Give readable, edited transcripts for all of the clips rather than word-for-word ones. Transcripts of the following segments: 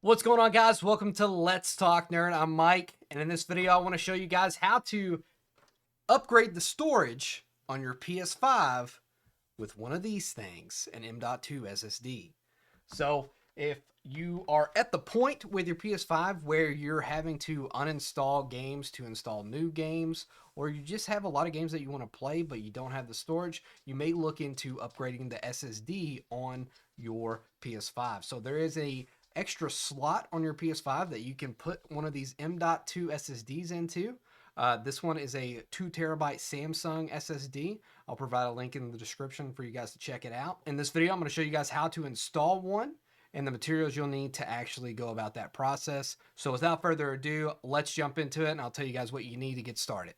What's going on, guys? Welcome to Let's Talk Nerd. I'm Mike, and in this video I want to show you guys how to upgrade the storage on your PS5 with one of these things, an M.2 SSD. So if you are at the point with your PS5 where you're having to uninstall games to install new games, or you just have a lot of games that you want to play but you don't have the storage, you may look into upgrading the SSD on your PS5. So there is a extra slot on your PS5 that you can put one of these M.2 SSDs into. This one is a 2 terabyte Samsung SSD. I'll provide a link in the description for you guys to check it out. In this video, I'm going to show you guys how to install one and the materials you'll need to actually go about that process. So without further ado, let's jump into it and I'll tell you guys what you need to get started.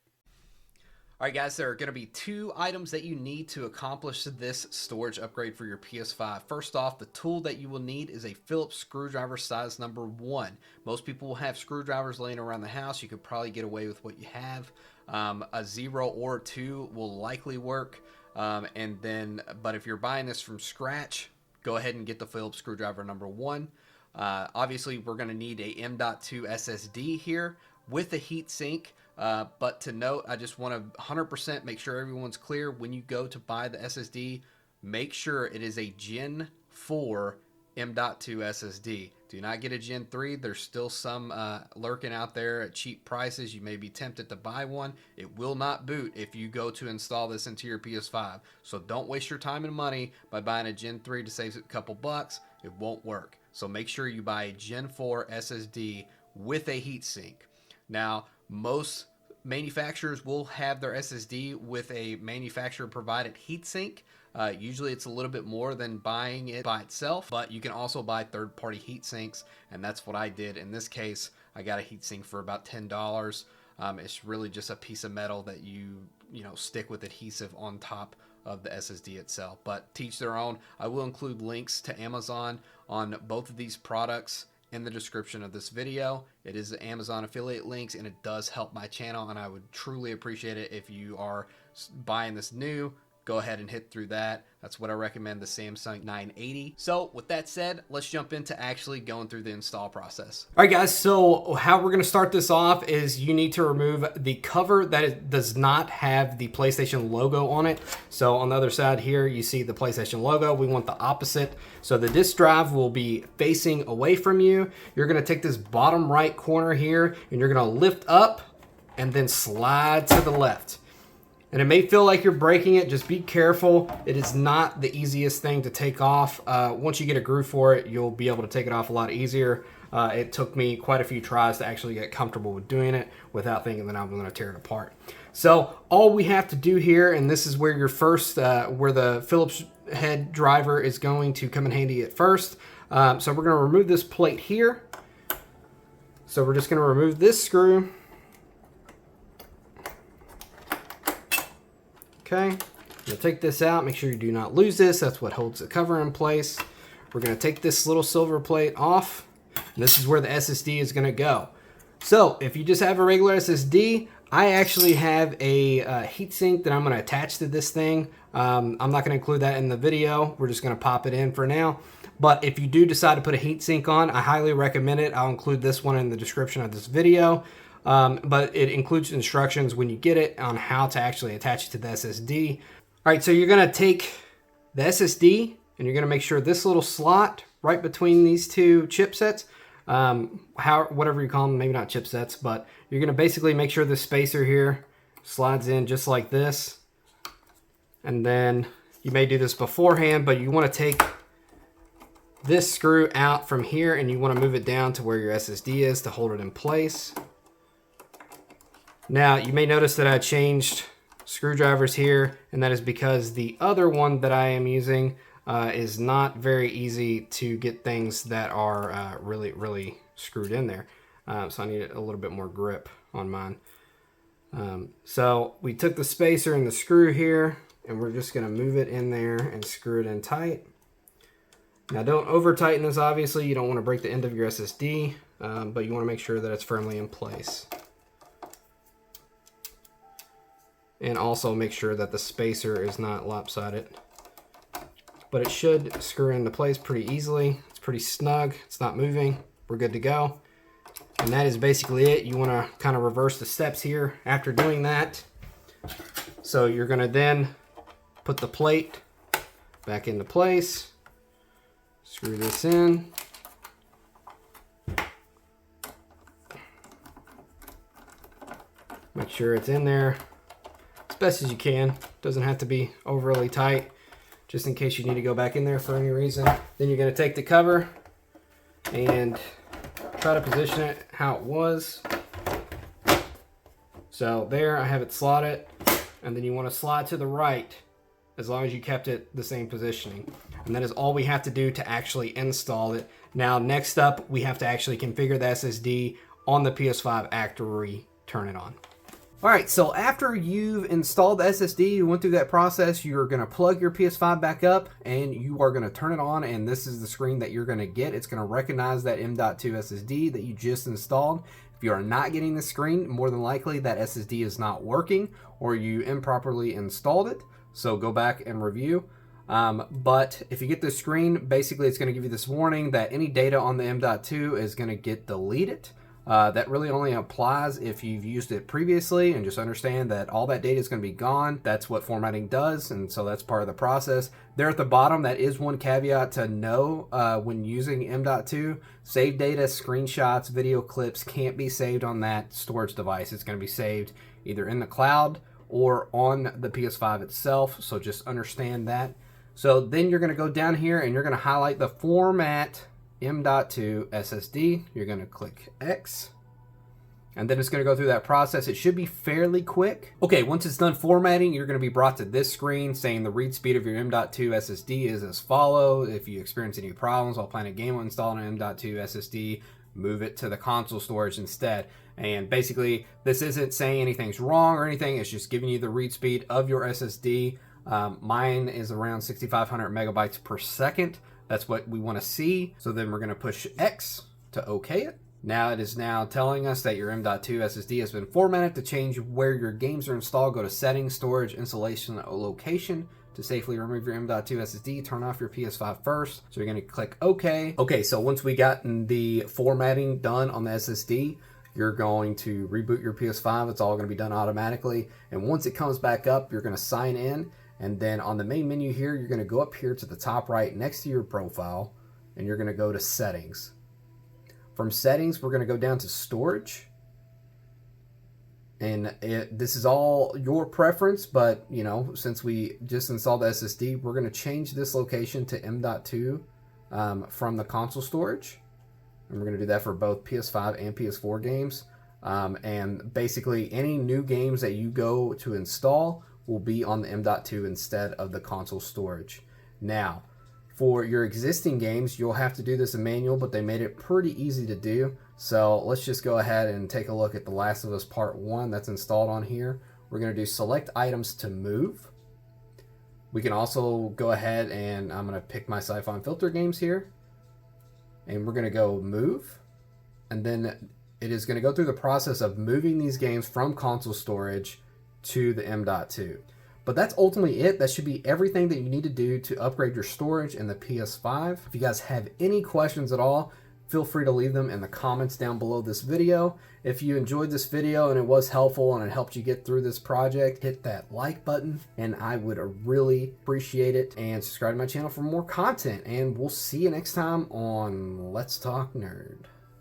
All right, guys, there are going to be 2 items that you need to accomplish this storage upgrade for your PS5. First off, the tool that you will need is a Phillips screwdriver size number 1. Most people will have screwdrivers laying around the house. You could probably get away with what you have. A 0 or 2 will likely work. But if you're buying this from scratch, go ahead and get the Phillips screwdriver number 1. Obviously, we're going to need a M.2 SSD here with a heat sink. But to note, I just want to 100% make sure everyone's clear. When you go to buy the SSD, make sure it is a Gen 4 M.2 SSD. Do not get a Gen 3. There's still some lurking out there at cheap prices. You may be tempted to buy one. It will not boot if you go to install this into your PS5. So don't waste your time and money by buying a Gen 3 to save a couple bucks. It won't work. So make sure you buy a Gen 4 SSD with a heatsink. Now, most manufacturers will have their SSD with a manufacturer provided heatsink. Usually it's a little bit more than buying it by itself, but you can also buy third-party heatsinks, and that's what I did. In this case, I got a heatsink for about $10. It's really just a piece of metal that you stick with adhesive on top of the SSD itself, but to each their own. I will include links to Amazon on both of these products in the description of this video. It is Amazon affiliate links, and it does help my channel, and I would truly appreciate it if you are buying this new. Go ahead and hit through that. That's what I recommend, the Samsung 980. So with that said, let's jump into actually going through the install process. All right, guys, so how we're going to start this off is you need to remove the cover that does not have the PlayStation logo on it. So on the other side here, you see the PlayStation logo. We want the opposite. So the disk drive will be facing away from you. You're going to take this bottom right corner here, and you're going to lift up and then slide to the left. And it may feel like you're breaking it. Just be careful. It is not the easiest thing to take off. Once you get a groove for it, you'll be able to take it off a lot easier. It took me quite a few tries to actually get comfortable with doing it without thinking that I'm going to tear it apart. So all we have to do here, and this is where your first, where the Phillips head driver is going to come in handy at first. So we're going to remove this plate here. So we're just going to remove this screw. Okay, you'll take this out, make sure you do not lose this. That's what holds the cover in place. We're going to take this little silver plate off, and this is where the SSD is going to go. So if you just have a regular SSD, I actually have a heatsink that I'm going to attach to this thing. I'm not going to include that in the video. We're just going to pop it in for now. But if you do decide to put a heatsink on, I highly recommend it. I'll include this one in the description of this video. But it includes instructions when you get it on how to actually attach it to the SSD. All right, so you're going to take the SSD and you're going to make sure this little slot right between these two chipsets, whatever you call them, maybe not chipsets, but you're going to basically make sure the spacer here slides in just like this. And then you may do this beforehand, but you want to take this screw out from here and you want to move it down to where your SSD is to hold it in place. Now, you may notice that I changed screwdrivers here, and that is because the other one that I am using is not very easy to get things that are really screwed in there. So I need a little bit more grip on mine. So we took the spacer and the screw here, and we're just going to move it in there and screw it in tight. Now, don't over tighten this, obviously. You don't want to break the end of your SSD, but you want to make sure that it's firmly in place. And also make sure that the spacer is not lopsided. But it should screw into place pretty easily. It's pretty snug. It's not moving. we're good to go. And that is basically it. You want to kind of reverse the steps here after doing that. So you're going to then put the plate back into place. Screw this in. Make sure it's in there as best as you can. Doesn't have to be overly tight, just in case you need to go back in there for any reason. Then you're going to take the cover and try to position it how it was. So there, I have it slotted, and then you want to slide to the right as long as you kept it the same positioning. And that is all we have to do to actually install it. Now, next up, we have to actually configure the SSD on the PS5 after we turn it on. All right, so after you've installed the SSD, you went through that process, you're gonna plug your PS5 back up and you are gonna turn it on, and this is the screen that you're gonna get. It's gonna recognize that M.2 SSD that you just installed. If you are not getting the screen, more than likely that SSD is not working or you improperly installed it. So go back and review. But if you get this screen, basically it's gonna give you this warning that any data on the M.2 is gonna get deleted. That really only applies if you've used it previously, and just understand that all that data is going to be gone. That's what formatting does, and so that's part of the process. There at the bottom, that is one caveat to know when using M.2. Save data, screenshots, video clips can't be saved on that storage device. It's going to be saved either in the cloud or on the PS5 itself, so just understand that. So then you're going to go down here and you're going to highlight the format M.2 SSD. You're going to click X, and then it's going to go through that process. It should be fairly quick. Okay, once it's done formatting, you're going to be brought to this screen saying the read speed of your M.2 SSD is as follows. If you experience any problems while playing a game while installing an M.2 SSD, move it to the console storage instead. And basically, this isn't saying anything's wrong or anything. It's just giving you the read speed of your SSD. Mine is around 6,500 megabytes per second. That's what we want to see. So then we're going to push X to OK it. Now it is now telling us that your M.2 SSD has been formatted. To change where your games are installed, go to Settings, Storage, Installation, Location. To safely remove your M.2 SSD, turn off your PS5 first. So you're going to click OK. Okay, so once we gotten the formatting done on the SSD, you're going to reboot your PS5. It's all going to be done automatically. And once it comes back up, you're going to sign in. And then on the main menu here, you're going to go up here to the top right next to your profile, and you're going to go to Settings. From Settings, we're going to go down to Storage. And this is all your preference, but you know, since we just installed the SSD, we're going to change this location to M.2 from the console storage. And we're going to do that for both PS5 and PS4 games. And basically, any new games that you go to install will be on the M.2 instead of the console storage. Now, for your existing games, you'll have to do this in manual, but they made it pretty easy to do. So let's just go ahead and take a look at The Last of Us Part 1 that's installed on here. We're going to do select items to move. We can also go ahead and I'm going to pick my Siphon Filter games here. And we're going to go move. And then it is going to go through the process of moving these games from console storage to the M.2. But that's ultimately it. That should be everything that you need to do to upgrade your storage in the PS5. If you guys have any questions at all, feel free to leave them in the comments down below this video. If you enjoyed this video and it was helpful and it helped you get through this project, hit that like button and I would really appreciate it. And subscribe to my channel for more content. And we'll see you next time on Let's Talk Nerd.